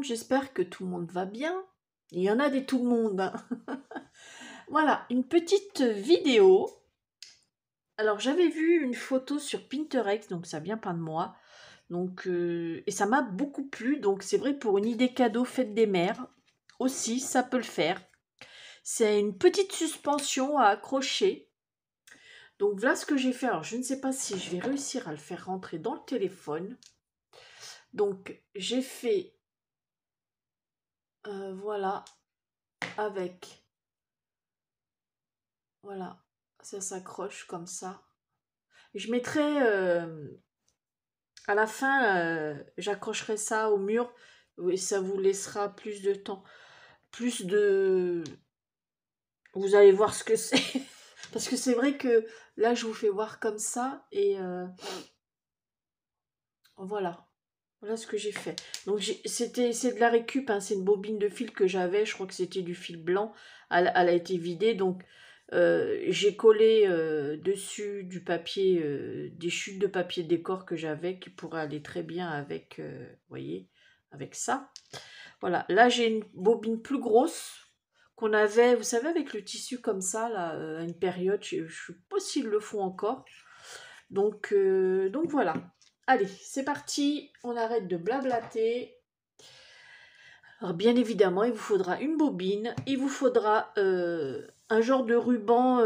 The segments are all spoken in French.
j'espère que tout le monde va bien. Il y en a des tout le monde. Hein. Voilà, une petite vidéo. Alors j'avais vu une photo sur Pinterest, donc ça vient pas de moi. Donc, et ça m'a beaucoup plu, donc c'est vrai pour une idée cadeau fête des mères, aussi ça peut le faire. C'est une petite suspension à accrocher. Donc voilà ce que j'ai fait. Alors je ne sais pas si je vais réussir à le faire rentrer dans le téléphone. Donc j'ai fait, voilà, avec, voilà, ça s'accroche comme ça. Je mettrai, à la fin, j'accrocherai ça au mur, et ça vous laissera plus de temps. Plus de... Vous allez voir ce que c'est. Parce que c'est vrai que là, je vous fais voir comme ça, et voilà. Voilà ce que j'ai fait. Donc c'est de la récup, hein, c'est une bobine de fil que j'avais, je crois que c'était du fil blanc, elle a été vidée, donc j'ai collé dessus du papier, des chutes de papier décor que j'avais, qui pourraient aller très bien avec, vous voyez, avec ça. Voilà, là j'ai une bobine plus grosse, qu'on avait, vous savez, avec le tissu comme ça, là, à une période, je ne sais pas s'ils le font encore. Donc voilà. Allez, c'est parti, on arrête de blablater. Alors bien évidemment, il vous faudra une bobine, il vous faudra un genre de ruban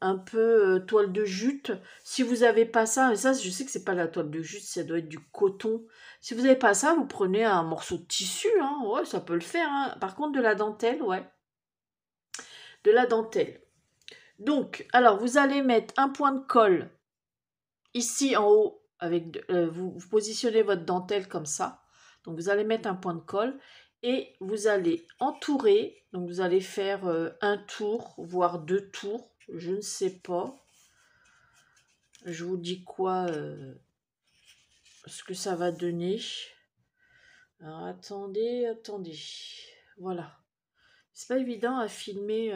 un peu toile de jute. Si vous n'avez pas ça, et ça je sais que c'est pas la toile de jute, ça doit être du coton. Si vous n'avez pas ça, vous prenez un morceau de tissu, hein, ouais, ça peut le faire. Hein. Par contre, de la dentelle, ouais, de la dentelle. Donc, alors vous allez mettre un point de colle ici en haut, avec vous positionnez votre dentelle comme ça. Donc vous allez mettre un point de colle et vous allez entourer. Donc vous allez faire un tour, voire 2 tours, je ne sais pas. Je vous dis quoi, ce que ça va donner. Alors attendez. Voilà. C'est pas évident à filmer.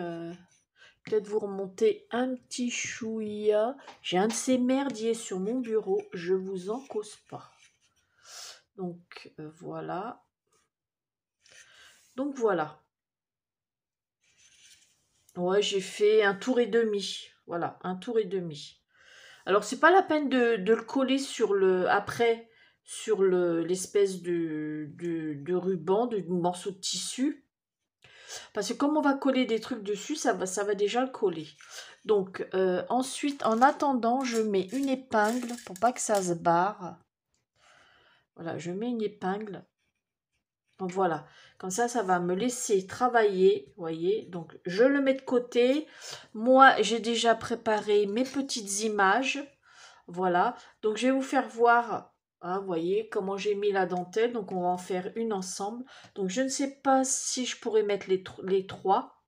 Peut-être vous remonter un petit chouïa. J'ai un de ces merdiers sur mon bureau. Je vous en cause pas. Donc voilà. Donc voilà. Ouais, j'ai fait un tour et demi. Voilà, un tour et demi. Alors c'est pas la peine de le coller sur le après sur l'espèce de ruban, de morceau de tissu. Parce que comme on va coller des trucs dessus, ça va déjà le coller. Donc ensuite, en attendant, je mets une épingle pour pas que ça se barre. Voilà, je mets une épingle. Donc voilà, comme ça va me laisser travailler, vous voyez. Donc je le mets de côté. Moi, j'ai déjà préparé mes petites images. Voilà, donc je vais vous faire voir, hein, vous voyez, comment j'ai mis la dentelle. Donc on va en faire une ensemble. Donc je ne sais pas si je pourrais mettre les trois.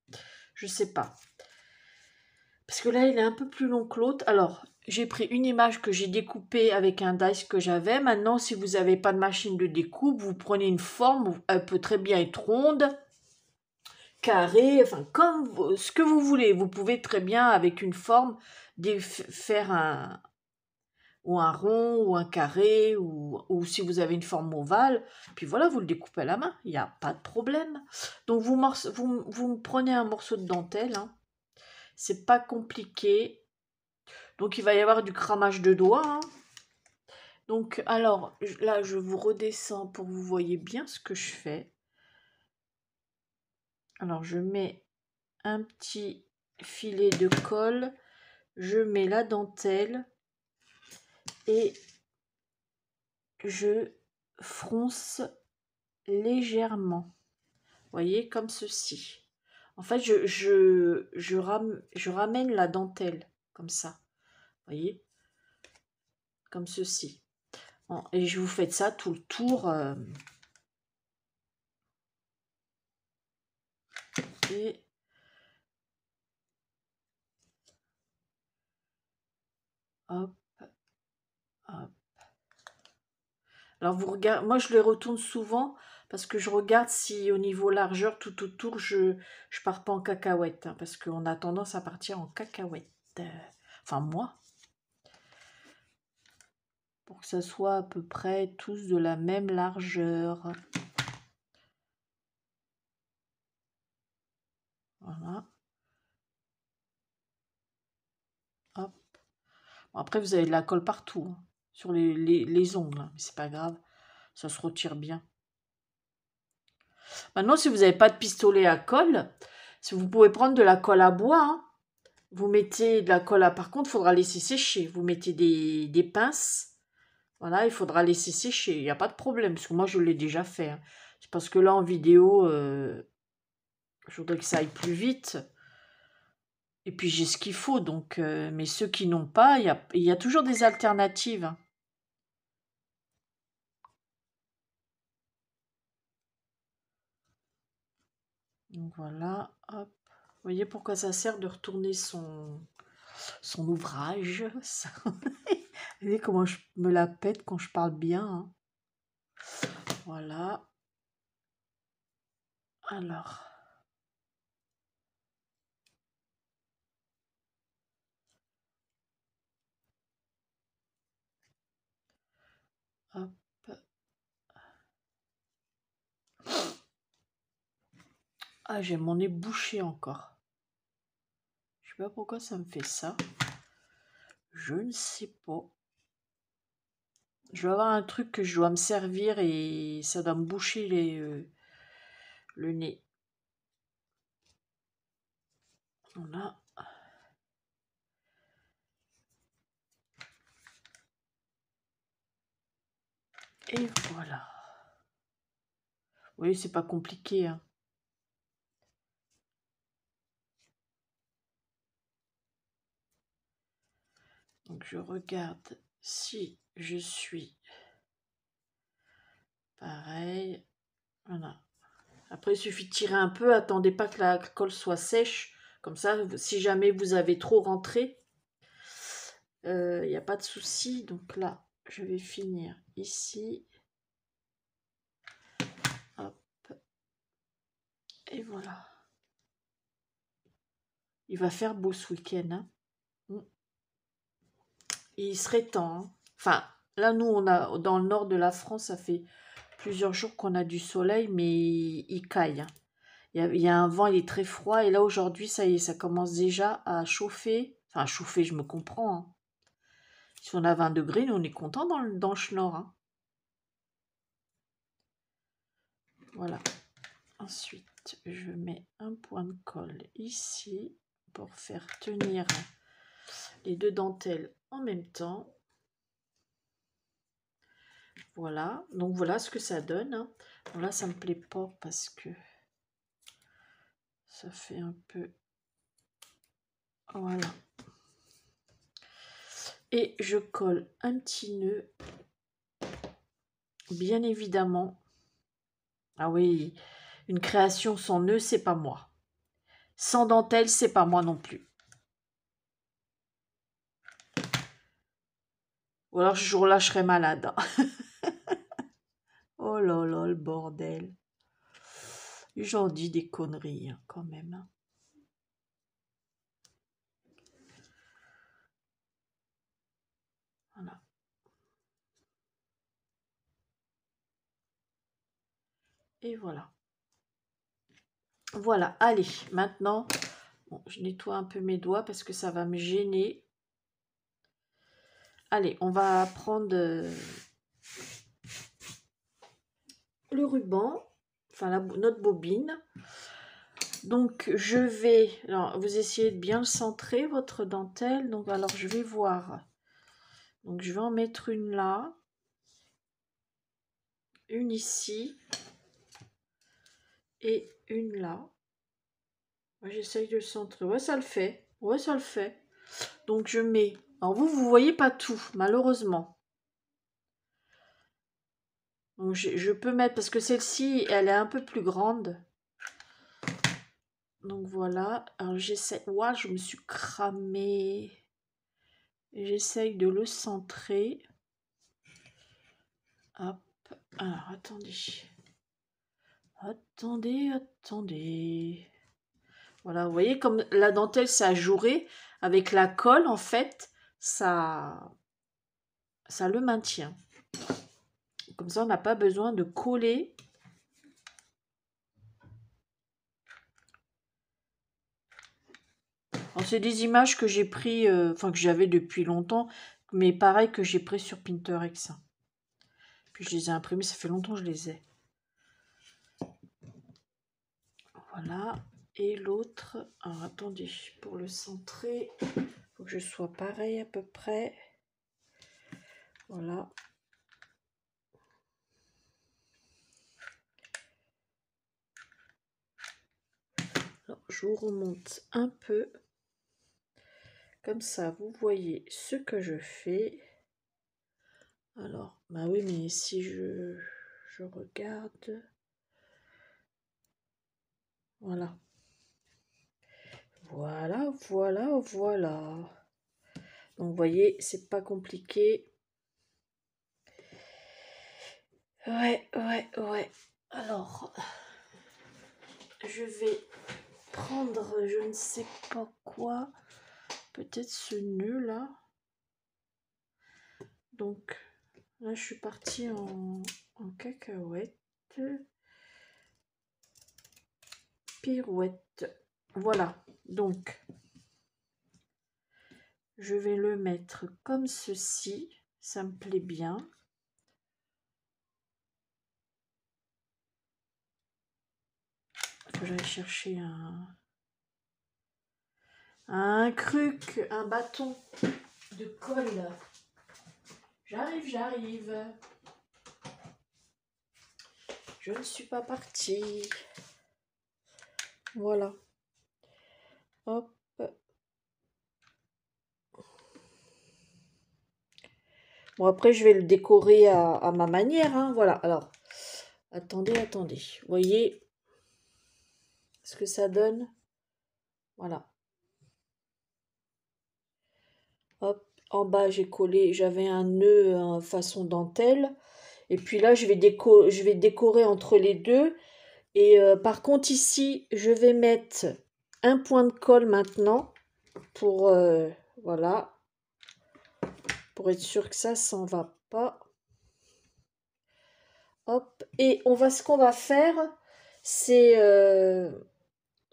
Je ne sais pas. Parce que là, il est un peu plus long que l'autre. Alors, j'ai pris une image que j'ai découpée avec un dice que j'avais. Maintenant, si vous n'avez pas de machine de découpe, vous prenez une forme. Elle peut très bien être ronde, carrée, enfin, comme ce que vous voulez. Vous pouvez très bien, avec une forme, faire un rond, ou un carré, ou si vous avez une forme ovale. Puis voilà, vous le découpez à la main. Il n'y a pas de problème. Donc, vous prenez un morceau de dentelle, hein. C'est pas compliqué. Donc, il va y avoir du cramage de doigts. Hein. Donc, alors, là, je vous redescends pour que vous voyez bien ce que je fais. Alors, je mets un petit filet de colle. Je mets la dentelle. Et je fronce légèrement. Vous voyez, comme ceci. En fait, je ramène la dentelle, comme ça. Vous voyez, comme ceci. Bon, et je vous fais ça tout le tour. Et hop, hop. Alors vous regardez, moi je les retourne souvent parce que je regarde si au niveau largeur tout autour je pars pas en cacahuète, hein, parce qu'on a tendance à partir en cacahuète. Enfin moi. pour que ça soit à peu près tous de la même largeur. Voilà. Hop. Bon, après, vous avez de la colle partout, hein, sur les ongles, hein, mais c'est pas grave, ça se retire bien. Maintenant, si vous n'avez pas de pistolet à colle, si vous pouvez prendre de la colle à bois, hein, vous mettez de la colle à... Par contre, il faudra laisser sécher. Vous mettez des pinces. Voilà, il faudra laisser sécher. Il n'y a pas de problème, parce que moi, je l'ai déjà fait. Hein. C'est parce que là, en vidéo, je voudrais que ça aille plus vite. Et puis, j'ai ce qu'il faut. Donc, mais ceux qui n'ont pas, il y a toujours des alternatives. Hein. Donc, voilà. Hop. Vous voyez pourquoi ça sert de retourner son ouvrage. Ça. Vous voyez comment je me la pète quand je parle bien. Hein. Voilà. Alors. Hop. Ah, j'ai mon nez bouché encore. Je sais pas pourquoi ça me fait ça. Je ne sais pas. Je dois avoir un truc que je dois me servir et ça doit me boucher le nez. Voilà. Et voilà. Oui, c'est pas compliqué. Hein. Donc je regarde si je suis pareil. Voilà. Après, il suffit de tirer un peu. Attendez pas que la colle soit sèche. Comme ça, si jamais vous avez trop rentré, il n'y a pas de souci. Donc là, je vais finir ici. Hop. Et voilà. Il va faire beau ce week-end. Hein. Il serait temps. Hein. Enfin, là, nous, on a dans le nord de la France, ça fait plusieurs jours qu'on a du soleil, mais il caille. Hein. Il y a un vent, il est très froid. Et là, aujourd'hui, ça y est, ça commence déjà à chauffer. Enfin, à chauffer, je me comprends. Hein. Si on a 20 degrés, nous, on est content dans le Schnorr. Hein. Voilà. Ensuite, je mets un point de colle ici pour faire tenir les deux dentelles en même temps. Voilà, donc voilà ce que ça donne. Hein. Bon, là, ça me plaît pas parce que ça fait un peu... Voilà. Et je colle un petit nœud, bien évidemment. Ah oui, une création sans nœud, c'est pas moi. Sans dentelle, c'est pas moi non plus. Ou alors, ce jour-là, je serai malade. Oh là là, le bordel. J'en dis des conneries, hein, quand même. Hein. Voilà. Et voilà. Voilà, allez, maintenant, bon, je nettoie un peu mes doigts parce que ça va me gêner. Allez, on va prendre le ruban, enfin notre bobine. Donc, je vais, alors, vous essayez de bien le centrer, votre dentelle. Donc, alors, je vais voir. Donc, je vais en mettre une là, une ici et une là. J'essaye de le centrer. Ouais, ça le fait. Ouais, ça le fait. Donc, je mets... Alors, vous voyez pas tout, malheureusement. Donc, je peux mettre... Parce que celle-ci, elle est un peu plus grande. Donc, voilà. Alors, j'essaie... Ouah, je me suis cramée. J'essaye de le centrer. Hop. Alors, attendez. Attendez. Voilà, vous voyez, comme la dentelle, c'est ajouré. Avec la colle, en fait, ça ça le maintient. Comme ça, on n'a pas besoin de coller. C'est des images que j'ai pris, enfin que j'avais depuis longtemps, mais pareil que j'ai pris sur Pinterest. Puis je les ai imprimés, ça fait longtemps que je les ai. Voilà. Et l'autre, alors attendez, pour le centrer, il faut que je sois pareil à peu près. Voilà. Alors, je vous remonte un peu. Comme ça, vous voyez ce que je fais. Alors, bah oui, mais si je regarde. Voilà. Voilà, voilà, voilà. Donc, vous voyez, c'est pas compliqué. Ouais, ouais, ouais. Alors, je vais prendre, je ne sais pas quoi. Peut-être ce nœud là. Donc, là, je suis partie en cacahuète. Pirouette. Voilà. Donc, je vais le mettre comme ceci. Ça me plaît bien. Faut que j'aille chercher un truc, un bâton de colle. J'arrive, j'arrive. Je ne suis pas partie. Voilà. Hop. Bon, après, je vais le décorer à ma manière. Hein. Voilà. Alors, attendez, attendez. Vous voyez ce que ça donne? Voilà. Hop. En bas, j'ai collé, j'avais un nœud en façon dentelle. Et puis là, je vais décorer entre les deux. Et par contre, ici, je vais mettre un point de colle maintenant. Pour, voilà. Pour être sûr que ça s'en va pas. Hop. Et ce qu'on va faire, c'est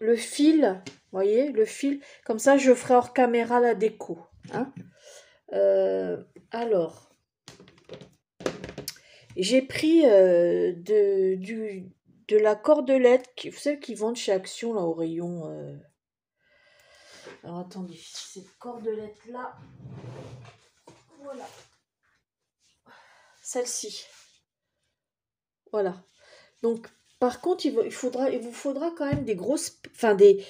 le fil. Vous voyez, le fil. Comme ça, je ferai hors caméra la déco. Hein. Alors, j'ai pris de la cordelette, vous savez, qui vendent chez Action, là, au rayon. Alors, attendez, cette cordelette-là, voilà. Celle-ci. Voilà. Donc, par contre, il vous faudra quand même des grosses, enfin, des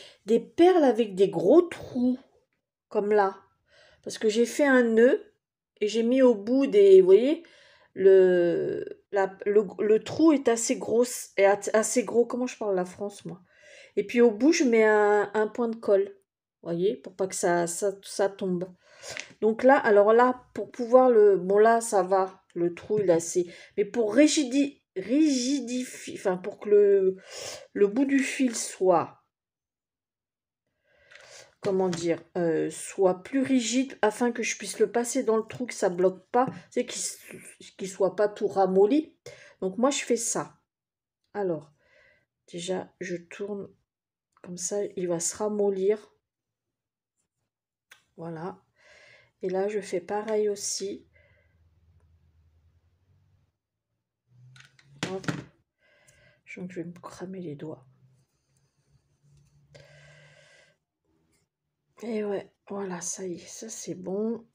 perles avec des gros trous, comme là. Parce que j'ai fait un nœud et j'ai mis au bout des, vous voyez, le trou est assez gros, assez gros. Comment je parle la France, moi? Et puis au bout, je mets un point de colle, vous voyez, pour pas que ça tombe. Donc là, alors là, pour pouvoir bon là, ça va, le trou, il est assez. Mais pour rigidifier, enfin, pour que le bout du fil soit, comment dire, soit plus rigide afin que je puisse le passer dans le trou, que ça bloque pas, c'est qu'il soit pas tout ramolli. Donc moi je fais ça. Alors déjà je tourne comme ça, il va se ramollir. Voilà. Et là je fais pareil aussi. Hop. Je vais me cramer les doigts. Et ouais, voilà, ça y est, ça c'est bon.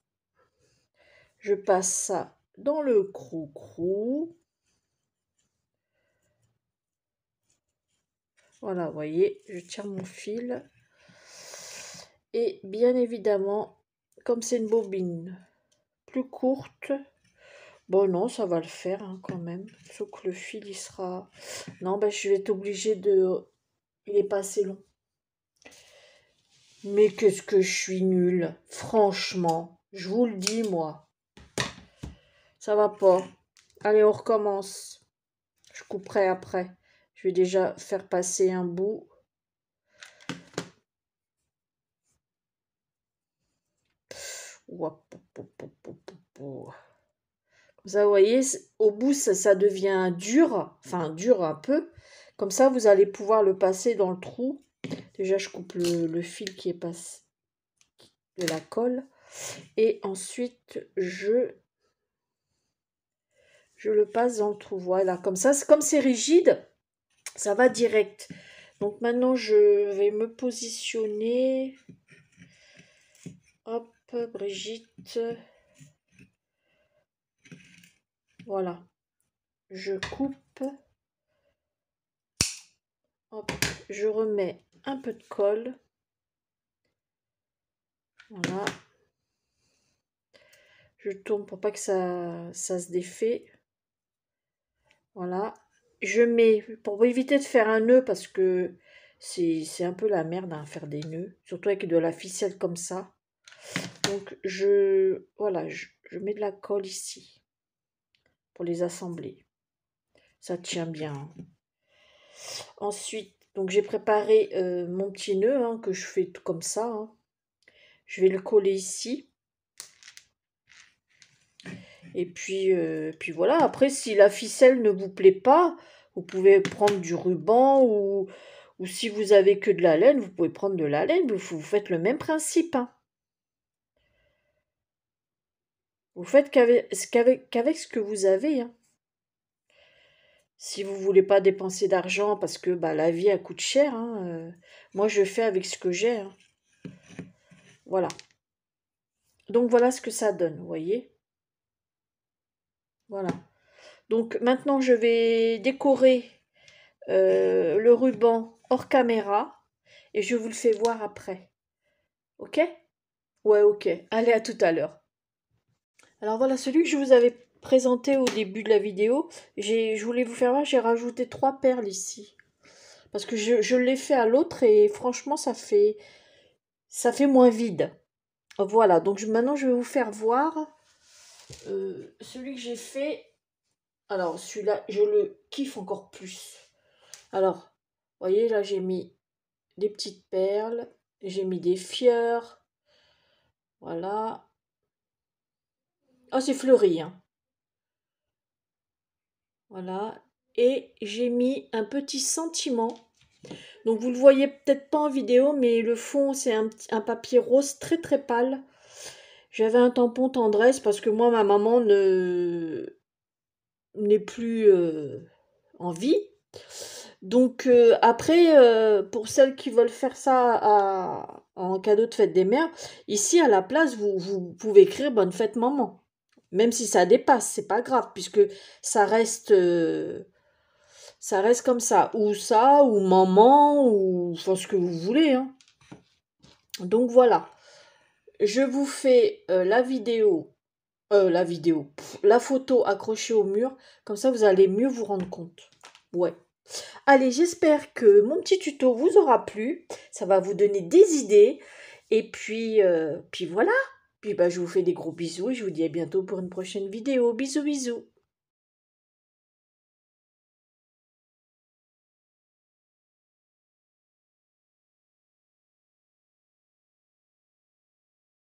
Je passe ça dans le crou-crou. Voilà, vous voyez, je tire mon fil. Et bien évidemment, comme c'est une bobine plus courte, bon non, ça va le faire hein, quand même. Sauf que le fil, il sera... Non, ben, je vais être obligée de... Il est pas assez long. Mais qu'est-ce que je suis nulle. Franchement, je vous le dis, moi. Ça va pas. Allez, on recommence. Je couperai après. Je vais déjà faire passer un bout. Ça, vous voyez, au bout, ça devient dur, enfin dur un peu. Comme ça, vous allez pouvoir le passer dans le trou. Déjà, je coupe le fil qui est passé de la colle. Et ensuite, je le passe dans le trou. Voilà, comme ça, comme c'est rigide, ça va direct. Donc maintenant, je vais me positionner. Hop, Brigitte. Voilà. Je coupe. Hop, je remets un peu de colle. Voilà. Je tourne pour pas que ça se défait. Voilà. Je mets, pour éviter de faire un nœud, parce que c'est un peu la merde à faire des nœuds, surtout avec de la ficelle comme ça. Donc voilà, je mets de la colle ici pour les assembler. Ça tient bien. Ensuite, donc j'ai préparé mon petit nœud hein, que je fais tout comme ça. Hein. Je vais le coller ici. Et puis voilà, après si la ficelle ne vous plaît pas, vous pouvez prendre du ruban ou si vous avez que de la laine, vous pouvez prendre de la laine, vous faites le même principe. Hein. Vous faites qu'avec ce que vous avez. Hein. Si vous voulez pas dépenser d'argent parce que bah, la vie elle coûte cher, hein, moi je fais avec ce que j'ai. Hein. Voilà. Donc voilà ce que ça donne, vous voyez. Voilà. Donc maintenant je vais décorer le ruban hors caméra et je vous le fais voir après. Ok? Ouais, ok. Allez, à tout à l'heure. Alors voilà, celui que je vous avais présenté au début de la vidéo, je voulais vous faire voir, j'ai rajouté 3 perles ici. Parce que je l'ai fait à l'autre et franchement, ça fait moins vide. Voilà, donc maintenant je vais vous faire voir celui que j'ai fait. Alors celui-là, je le kiffe encore plus. Alors, vous voyez, là j'ai mis des petites perles, j'ai mis des fleurs. Voilà. Oh, c'est fleuri, hein. Voilà. Et j'ai mis un petit sentiment. Donc vous le voyez peut-être pas en vidéo, mais le fond c'est un papier rose très très pâle. J'avais un tampon tendresse parce que moi ma maman n'est plus en vie. Donc après, pour celles qui veulent faire ça en cadeau de fête des mères, ici à la place vous pouvez écrire bonne fête maman. Même si ça dépasse, c'est pas grave, puisque ça reste, euh, ça reste comme ça, ou maman, ou enfin ce que vous voulez. Hein. Donc voilà, je vous fais la photo accrochée au mur, comme ça vous allez mieux vous rendre compte. Ouais. Allez, j'espère que mon petit tuto vous aura plu, ça va vous donner des idées, et puis voilà. Puis bah, je vous fais des gros bisous et je vous dis à bientôt pour une prochaine vidéo. Bisous bisous.